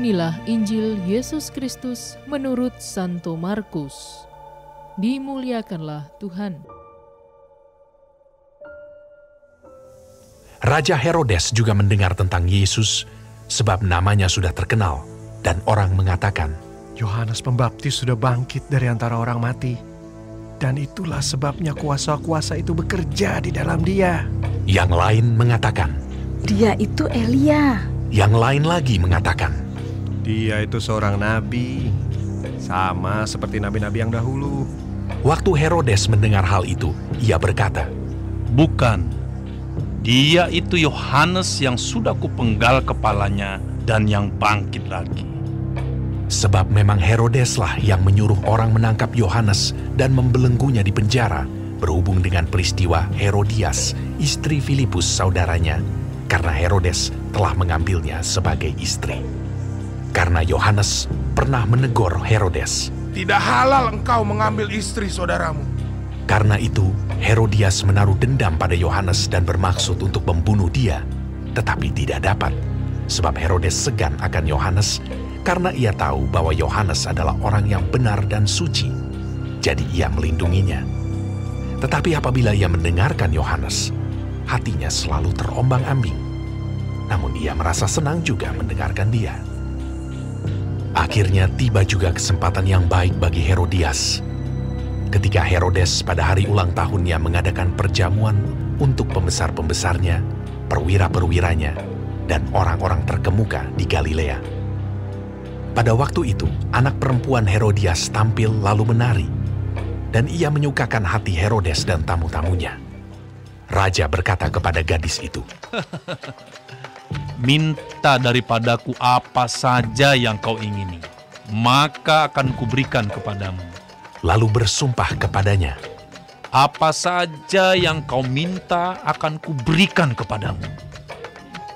Inilah Injil Yesus Kristus menurut Santo Markus. Dimuliakanlah Tuhan. Raja Herodes juga mendengar tentang Yesus sebab namanya sudah terkenal dan orang mengatakan, Yohanes Pembaptis sudah bangkit dari antara orang mati. Dan itulah sebabnya kuasa-kuasa itu bekerja di dalam dia. Yang lain mengatakan, Dia itu Elia. Yang lain lagi mengatakan, Dia itu seorang nabi, sama seperti nabi-nabi yang dahulu. Waktu Herodes mendengar hal itu, ia berkata, Bukan, dia itu Yohanes yang sudah kupenggal kepalanya dan yang bangkit lagi. Sebab memang Herodeslah yang menyuruh orang menangkap Yohanes dan membelenggunya di penjara berhubung dengan peristiwa Herodias, istri Filipus saudaranya, karena Herodes telah mengambilnya sebagai istri. Karena Yohanes pernah menegur Herodes, Tidak halal engkau mengambil istri saudaramu. Karena itu Herodias menaruh dendam pada Yohanes dan bermaksud untuk membunuh dia, tetapi tidak dapat, sebab Herodes segan akan Yohanes, karena ia tahu bahwa Yohanes adalah orang yang benar dan suci, jadi ia melindunginya. Tetapi apabila ia mendengarkan Yohanes, hatinya selalu terombang-ambing. Namun ia merasa senang juga mendengarkan dia. Akhirnya tiba juga kesempatan yang baik bagi Herodias. Ketika Herodes pada hari ulang tahunnya mengadakan perjamuan untuk pembesar-pembesarnya, perwira-perwiranya, dan orang-orang terkemuka di Galilea. Pada waktu itu, anak perempuan Herodias tampil lalu menari, dan ia menyukakan hati Herodes dan tamu-tamunya. Raja berkata kepada gadis itu, Minta daripadaku apa saja yang kau ingini, maka akan kuberikan kepadamu. Lalu bersumpah kepadanya, Apa saja yang kau minta akan kuberikan kepadamu,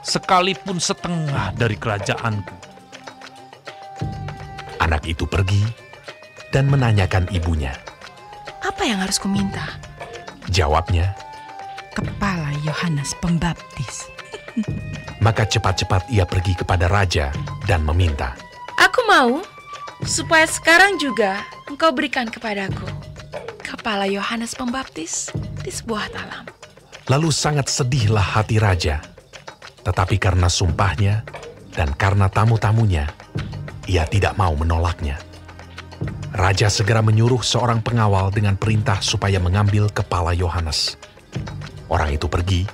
sekalipun setengah dari kerajaanku. Anak itu pergi dan menanyakan ibunya. Apa yang harus kuminta? Jawabnya, Kepala Yohanes Pembaptis. maka cepat-cepat ia pergi kepada raja dan meminta. Aku mau supaya sekarang juga engkau berikan kepadaku kepala Yohanes Pembaptis di sebuah talam. Lalu sangat sedihlah hati raja, tetapi karena sumpahnya dan karena tamu-tamunya, ia tidak mau menolaknya. Raja segera menyuruh seorang pengawal dengan perintah supaya mengambil kepala Yohanes. Orang itu pergi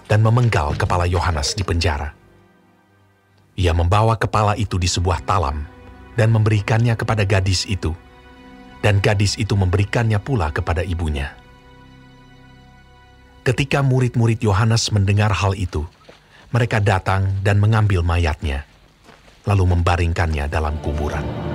dan memenggal kepala Yohanes di penjara. Ia membawa kepala itu di sebuah talam dan memberikannya kepada gadis itu, dan gadis itu memberikannya pula kepada ibunya. Ketika murid-murid Yohanes mendengar hal itu, mereka datang dan mengambil mayatnya, lalu membaringkannya dalam kuburan.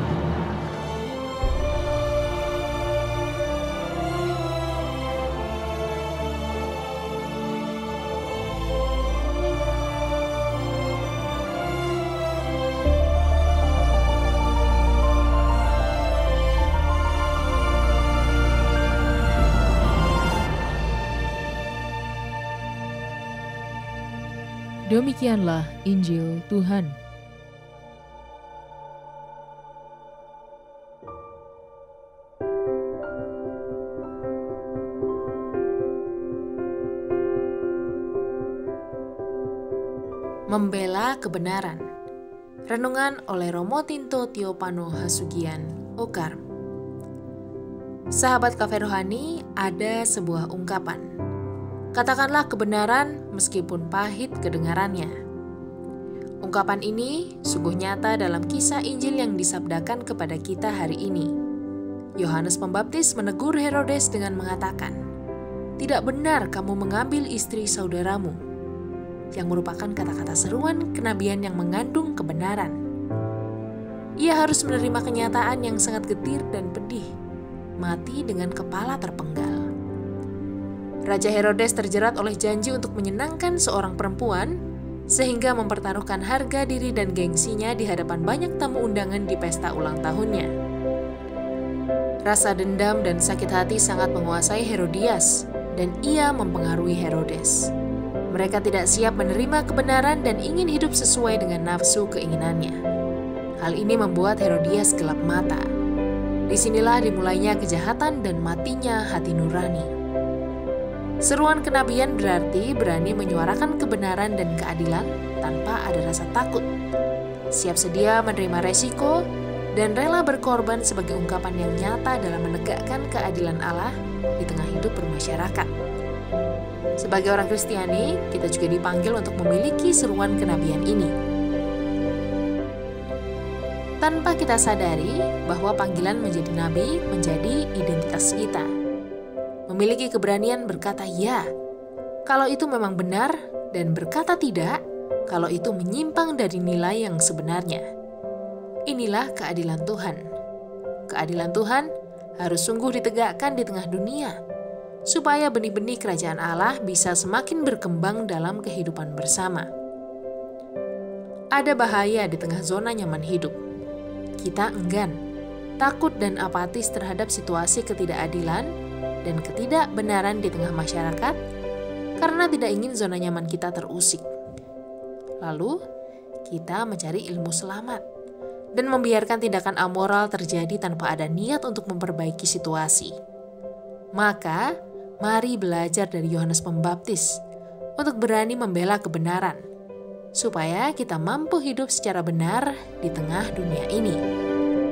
Demikianlah Injil Tuhan. Membela kebenaran. Renungan oleh Romo Tinto Tiopano Hasugian, Okar. Sahabat Cafe Rohani, ada sebuah ungkapan. Katakanlah kebenaran meskipun pahit kedengarannya. Ungkapan ini sungguh nyata dalam kisah Injil yang disabdakan kepada kita hari ini. Yohanes Pembaptis menegur Herodes dengan mengatakan, "Tidak benar kamu mengambil istri saudaramu," yang merupakan kata-kata seruan kenabian yang mengandung kebenaran. Ia harus menerima kenyataan yang sangat getir dan pedih, mati dengan kepala terpenggal. Raja Herodes terjerat oleh janji untuk menyenangkan seorang perempuan, sehingga mempertaruhkan harga diri dan gengsinya di hadapan banyak tamu undangan di pesta ulang tahunnya. Rasa dendam dan sakit hati sangat menguasai Herodias, dan ia mempengaruhi Herodes. Mereka tidak siap menerima kebenaran dan ingin hidup sesuai dengan nafsu keinginannya. Hal ini membuat Herodias gelap mata. Disinilah dimulainya kejahatan dan matinya hati nurani. Seruan kenabian berarti berani menyuarakan kebenaran dan keadilan tanpa ada rasa takut. Siap sedia menerima resiko dan rela berkorban sebagai ungkapan yang nyata dalam menegakkan keadilan Allah di tengah hidup bermasyarakat. Sebagai orang Kristiani, kita juga dipanggil untuk memiliki seruan kenabian ini. Tanpa kita sadari bahwa panggilan menjadi nabi menjadi identitas kita. Memiliki keberanian berkata ya, kalau itu memang benar, dan berkata tidak, kalau itu menyimpang dari nilai yang sebenarnya. Inilah keadilan Tuhan. Keadilan Tuhan harus sungguh ditegakkan di tengah dunia, supaya benih-benih kerajaan Allah bisa semakin berkembang dalam kehidupan bersama. Ada bahaya di tengah zona nyaman hidup. Kita enggan, takut dan apatis terhadap situasi ketidakadilan dan ketidakbenaran di tengah masyarakat karena tidak ingin zona nyaman kita terusik. Lalu, kita mencari ilmu selamat dan membiarkan tindakan amoral terjadi tanpa ada niat untuk memperbaiki situasi. Maka, mari belajar dari Yohanes Pembaptis untuk berani membela kebenaran, supaya kita mampu hidup secara benar di tengah dunia ini.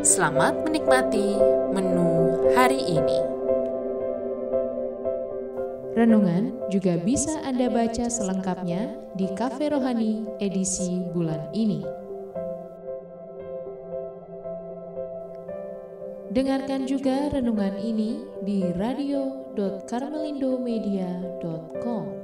Selamat menikmati menu hari ini. Renungan juga bisa Anda baca selengkapnya di Cafe Rohani edisi bulan ini. Dengarkan juga renungan ini di radio.karmelindomedia.com.